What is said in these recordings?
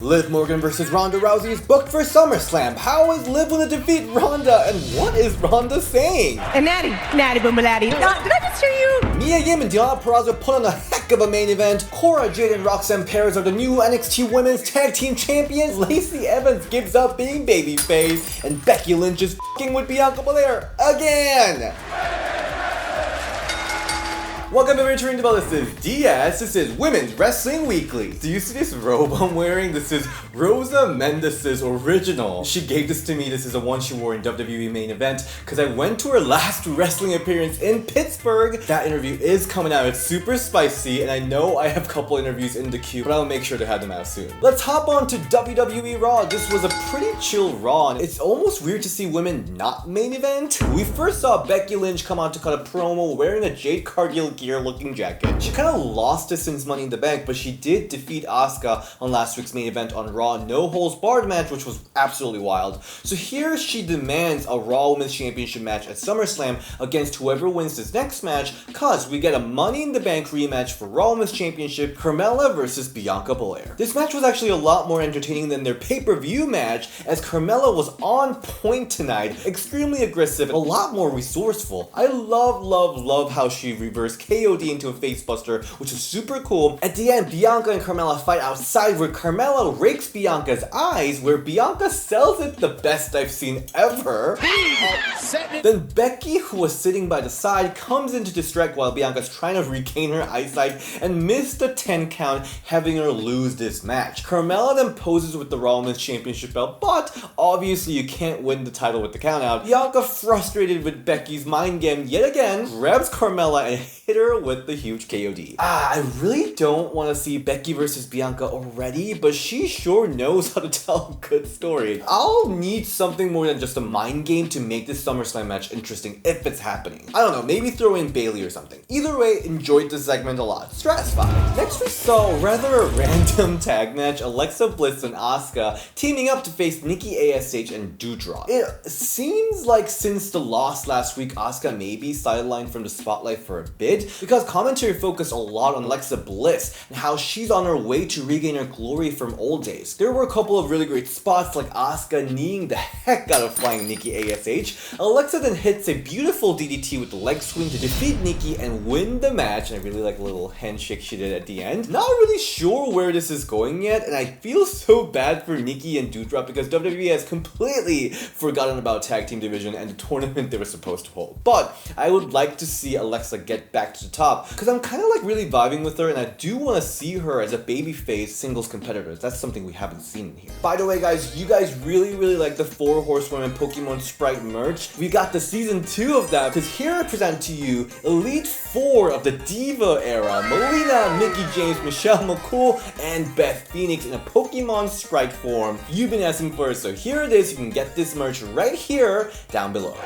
Liv Morgan versus Ronda Rousey is booked for SummerSlam. How is Liv gonna defeat Ronda, and what is Ronda saying? And Natty Boomalady. Did I just hear you? Mia Yim and Deonna Purrazzo put on a heck of a main event. Cora Jade and Roxanne Perez are the new NXT Women's Tag Team Champions. Lacey Evans gives up being babyface, and Becky Lynch is f***ing with Bianca Belair again. Welcome everyone to Ring the Bell. This is DS. This is Women's Wrestling Weekly. Do you see this robe I'm wearing? This is Rosa Mendes' original. She gave this to me. This is the one she wore in WWE main event because I went to her last wrestling appearance in Pittsburgh. That interview is coming out. It's super spicy, and I know I have a couple interviews in the queue, but I'll make sure to have them out soon. Let's hop on to WWE Raw. This was a pretty chill Raw, and it's almost weird to see women not main event. We first saw Becky Lynch come out to cut a promo wearing a Jade Cargill gear looking jacket. She kind of lost it since Money in the Bank, but she did defeat Asuka on last week's main event on Raw No Holds Barred match, which was absolutely wild. So here she demands a Raw Women's Championship match at SummerSlam against whoever wins this next match, cause we get a Money in the Bank rematch for Raw Women's Championship, Carmella versus Bianca Belair. This match was actually a lot more entertaining than their pay-per-view match, as Carmella was on point tonight, extremely aggressive, and a lot more resourceful. I love how she reversed KOD into a facebuster, which is super cool. At the end, Bianca and Carmella fight outside where Carmella rakes Bianca's eyes, where Bianca sells it the best I've seen ever. Then Becky, who was sitting by the side, comes in to distract while Bianca's trying to regain her eyesight and missed the 10 count, having her lose this match. Carmella then poses with the Raw Women's Championship belt, but obviously you can't win the title with the count out. Bianca, frustrated with Becky's mind game yet again, grabs Carmella and hit her with the huge KOD. I really don't want to see Becky versus Bianca already, but she sure knows how to tell a good story. I'll need something more than just a mind game to make this SummerSlam match interesting if it's happening. I don't know, maybe throw in Bayley or something. Either way, enjoyed this segment a lot. Stratified. Next we saw rather a random tag match, Alexa Bliss and Asuka teaming up to face Nikki ASH and Doudrop. It seems like since the loss last week, Asuka may be sidelined from the spotlight for a bit, because commentary focused a lot on Alexa Bliss and how she's on her way to regain her glory from old days. There were a couple of really great spots, like Asuka kneeing the heck out of flying Nikki ASH. Alexa then hits a beautiful DDT with the leg swing to defeat Nikki and win the match, and I really like the little handshake she did at the end. Not really sure where this is going yet, and I feel so bad for Nikki and Doudrop because WWE has completely forgotten about tag team division and the tournament they were supposed to hold. But I would like to see Alexa get back to the top, because I'm kind of like really vibing with her, and I do want to see her as a babyface singles competitor. That's something we haven't seen here. By the way guys, you guys really like the 4 Horsewomen Pokemon Sprite merch. We got the season 2 of that, because here I present to you Elite 4 of the Diva era: Melina, Mickie James, Michelle McCool, and Beth Phoenix in a Pokemon Sprite form you've been asking for, so here it is. You can get this merch right here down below.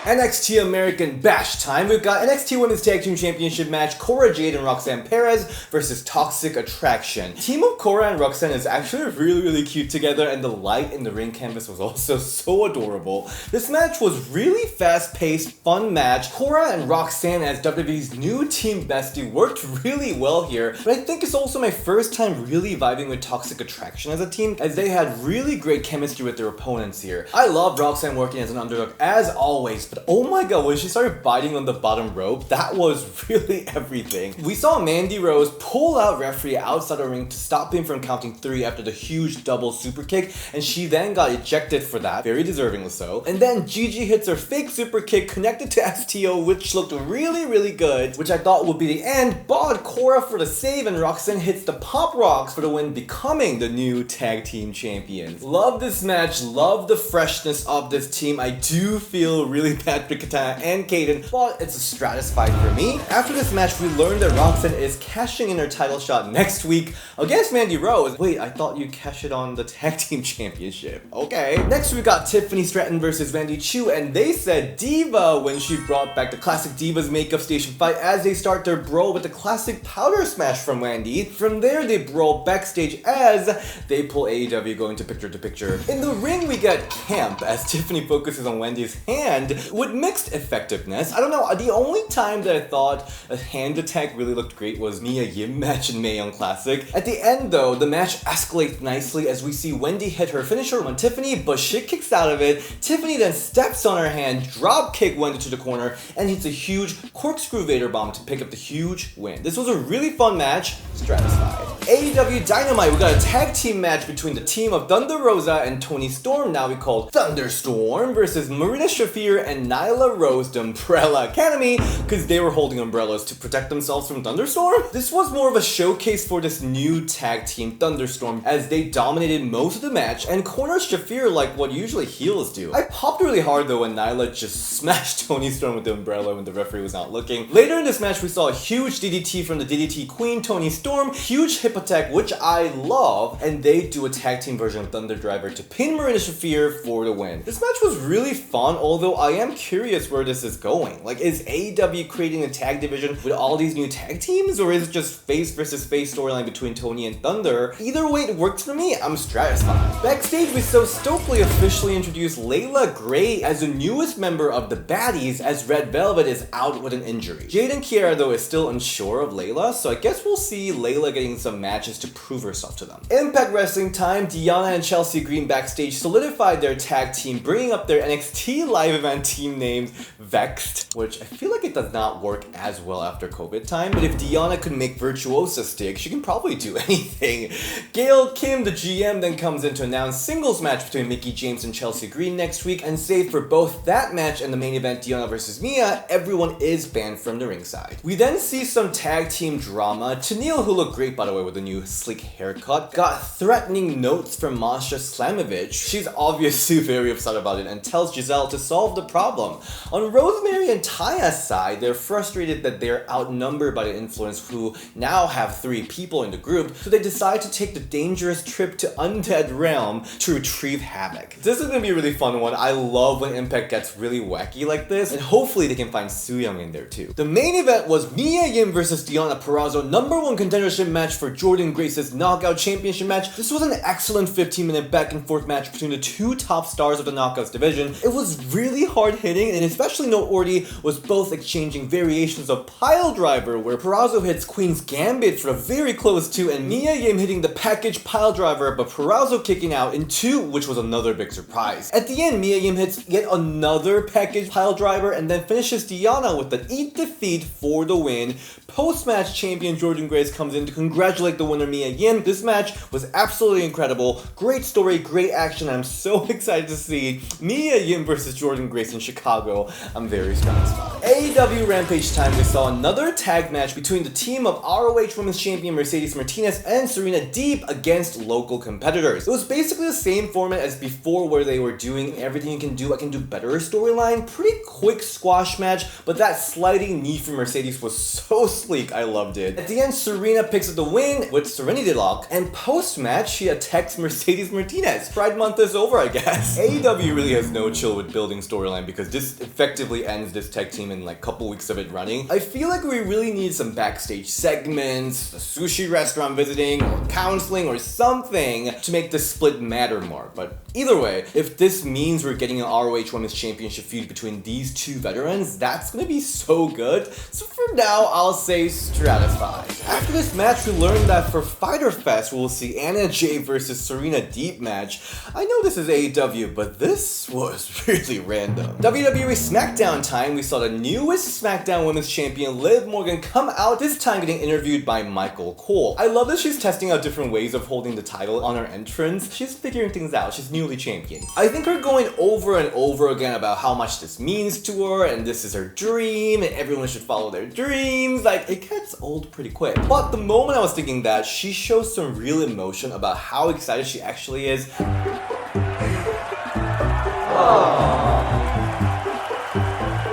NXT American Bash time. We've got NXT Women's Tag Team Championship match, Cora Jade and Roxanne Perez versus Toxic Attraction. Team of Cora and Roxanne is actually really cute together, and the light in the ring canvas was also so adorable. This match was really fast-paced, fun match. Cora and Roxanne as WWE's new team bestie worked really well here, but I think it's also my first time really vibing with Toxic Attraction as a team, as they had really great chemistry with their opponents here. I love Roxanne working as an underdog as always, but oh my god, when she started biting on the bottom rope, that was really everything. We saw Mandy Rose pull out referee outside the ring to stop him from counting 3 after the huge double super kick, and she then got ejected for that, very deservingly so. And then Gigi hits her fake super kick connected to STO, which looked really good, which I thought would be the end, but Cora for the save, and Roxanne hits the Pop Rocks for the win, becoming the new tag team champions. Love this match, love the freshness of this team. I do feel really bad for Katana and Kayden, but it's a stratified for me. After this match, we learned that Roxanne is cashing in her title shot next week against Mandy Rose. Wait, I thought you cashed it on the tag team championship. Okay. Next we got Tiffany Stratton versus Wendy Chu, and they said Diva when she brought back the classic Divas makeup station fight as they start their brawl with the classic powder smash from Wendy. From there they brawl backstage as they pull AEW going to picture. In the ring we get Camp as Tiffany focuses on Wendy's hand, with mixed effectiveness. I don't know, the only time that I thought a hand attack really looked great was Mia Yim match in Mae Young Classic. At the end though, the match escalates nicely as we see Wendy hit her finisher on Tiffany, but shit kicks out of it. Tiffany then steps on her hand, drop kick Wendy to the corner, and hits a huge corkscrew Vader bomb to pick up the huge win. This was a really fun match, Stratified. AEW Dynamite, we got a tag team match between the team of Thunder Rosa and Toni Storm, now we call Thunderstorm, versus Marina Shafir and Nyla Rose, the Umbrella Academy, because they were holding umbrellas to protect themselves from Thunderstorm. This was more of a showcase for this new tag team, Thunderstorm, as they dominated most of the match and cornered Shafir like what usually heels do. I popped really hard though when Nyla just smashed Toni Storm with the umbrella when the referee was not looking. Later in this match, we saw a huge DDT from the DDT Queen, Toni Storm, huge hip attack, which I love, and they do a tag team version of Thunder Driver to pin Marina Shafir for the win. This match was really fun, although I am curious where this is going. Like, is AEW creating a tag division with all these new tag teams, or is it just face versus face storyline between Toni and Thunder? Either way, it works for me. I'm stratified. Backstage, we saw Stokely officially introduce Layla Gray as the newest member of the Baddies, as Red Velvet is out with an injury. Jade and Kiara though is still unsure of Layla, so I guess we'll see Layla getting some matches to prove herself to them. Impact Wrestling time, Deonna and Chelsea Green backstage solidified their tag team, bringing up their NXT live event team named Vexed, which I feel like it does not work as well after COVID time, but if Deonna could make Virtuosa stick, she can probably do anything. Gail Kim, the GM, then comes in to announce singles match between Mickie James and Chelsea Green next week, and save for both that match and the main event Deonna versus Mia, everyone is banned from the ringside. We then see some tag team drama. Tennille, who looked great by the way with the new sleek haircut, got threatening notes from Masha Slamovich. She's obviously very upset about it and tells Giselle to solve the problem. On Rosemary and Taya's side, they're frustrated that they're outnumbered by the Influence, who now have 3 people in the group, so they decide to take the dangerous trip to Undead Realm to retrieve Havoc. This is gonna be a really fun one. I love when Impact gets really wacky like this, and hopefully they can find Su Yung in there too. The main event was Mia Yim versus Deonna Purrazzo, #1 contendership match for Jordynne Grace's Knockout Championship match. This was an excellent 15-minute back and forth match between the 2 top stars of the Knockouts division. It was really hard hitting, and especially noteworthy was both exchanging variations of Pile Driver, where Purrazzo hits Queen's Gambit for a very close 2, and Mia Yim hitting the package Pile Driver, but Purrazzo kicking out in 2, which was another big surprise. At the end, Mia Yim hits yet another package Pile Driver and then finishes Deonna with an Eat Defeat for the win. Post-match champion Jordynne Grace comes in to congratulate the winner Mia Yim. This match was absolutely incredible. Great story, great action. I'm so excited to see Mia Yim versus Jordynne Grace in Chicago. I'm very satisfied. AEW Rampage time, we saw another tag match between the team of ROH Women's Champion Mercedes Martinez and Serena Deeb against local competitors. It was basically the same format as before, where they were doing everything you can do, I can do better storyline. Pretty quick squash match, but that sliding knee from Mercedes was so sleek, I loved it. At the end, Serena picks up the win with Serenity Lock, and post-match, she attacks Mercedes Martinez. Pride Month is over, I guess. AEW really has no chill with building storyline, because this effectively ends this tag team in like a couple weeks of it running. I feel like we really need some backstage segments, a sushi restaurant visiting, or counseling, or something to make this split matter more. But either way, if this means we're getting an ROH Women's Championship feud between these 2 veterans, that's gonna be so good. So for now, I'll say stratified. After this match, we learned that for Fyter Fest, we'll see Anna Jay versus Serena Deeb match. I know this is AEW, but this was really random. WWE SmackDown time, we saw the newest SmackDown Women's Champion Liv Morgan come out, this time getting interviewed by Michael Cole. I love that she's testing out different ways of holding the title on her entrance. She's figuring things out. She's newly champion. I think her going over and over again about how much this means to her, and this is her dream, and everyone should follow their dreams, like, it gets old pretty quick. But the moment I was thinking that, she shows some real emotion about how excited she actually is.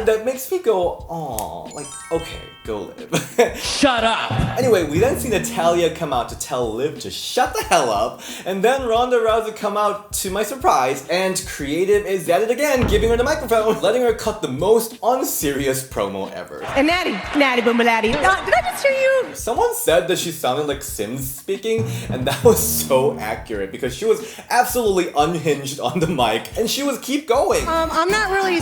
That makes me go, aww, like, okay, go Liv. Shut up! Anyway, we then see Natalya come out to tell Liv to shut the hell up, and then Ronda Rousey come out to my surprise, and Creative is at it again, giving her the microphone, letting her cut the most unserious promo ever. And Natty Boomalatti. Did I just hear you? Someone said that she sounded like Sims speaking, and that was so accurate, because she was absolutely unhinged on the mic, and she was keep going. I'm not really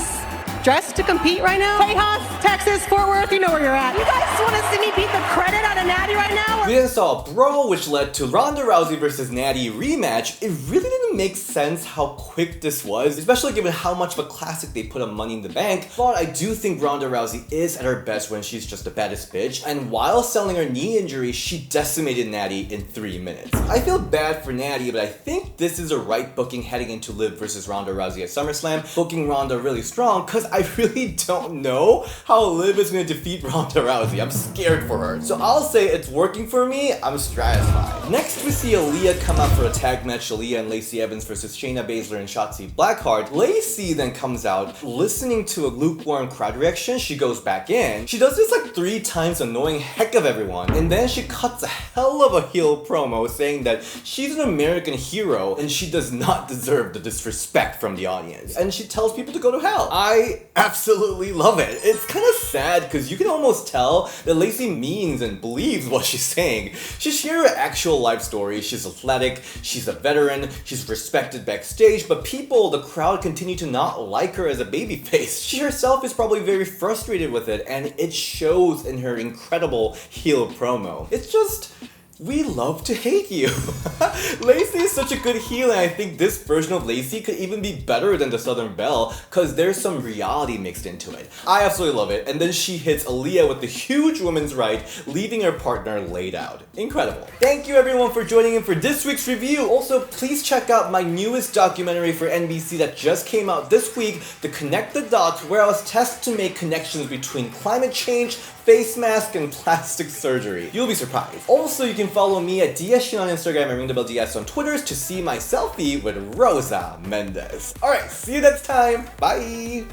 dressed to compete right now? Tejas, Texas, Fort Worth, you know where you're at. You guys want to see me beat the credit out of Natty right now? We then saw a brawl which led to Ronda Rousey versus Natty rematch. It really didn't make sense how quick this was, especially given how much of a classic they put on Money in the Bank. But I do think Ronda Rousey is at her best when she's just the baddest bitch, and while selling her knee injury, she decimated Natty in 3 minutes. I feel bad for Natty, but I think this is a right booking heading into Liv versus Ronda Rousey at SummerSlam, booking Ronda really strong, because I really don't know how Liv is going to defeat Ronda Rousey. I'm scared for her. So I'll say it's working for me. I'm satisfied. Next, we see Aaliyah come out for a tag match, Aaliyah and Lacey Evans versus Shayna Baszler and Shotzi Blackheart. Lacey then comes out, listening to a lukewarm crowd reaction. She goes back in. She does this like 3 times, annoying heck of everyone, and then she cuts a hell of a heel promo saying that she's an American hero and she does not deserve the disrespect from the audience, and she tells people to go to hell. I absolutely love it. It's kind of sad because you can almost tell that Lacey means and believes what she's saying. She shares her actual life story. She's athletic, she's a veteran, she's respected backstage, but people, the crowd, continue to not like her as a babyface. She herself is probably very frustrated with it, and it shows in her incredible heel promo. It's just, we love to hate you. Lacey is such a good heel, and I think this version of Lacey could even be better than the Southern Belle because there's some reality mixed into it. I absolutely love it. And then she hits Aaliyah with the huge women's right, leaving her partner laid out. Incredible. Thank you everyone for joining in for this week's review. Also, please check out my newest documentary for NBC that just came out this week, The Connect the Dots, where I was tested to make connections between climate change, face mask, and plastic surgery. You'll be surprised. Also, you can follow me at DSShin on Instagram and RingTheBellDS on Twitter to see my selfie with Rosa Mendes. Alright, see you next time. Bye!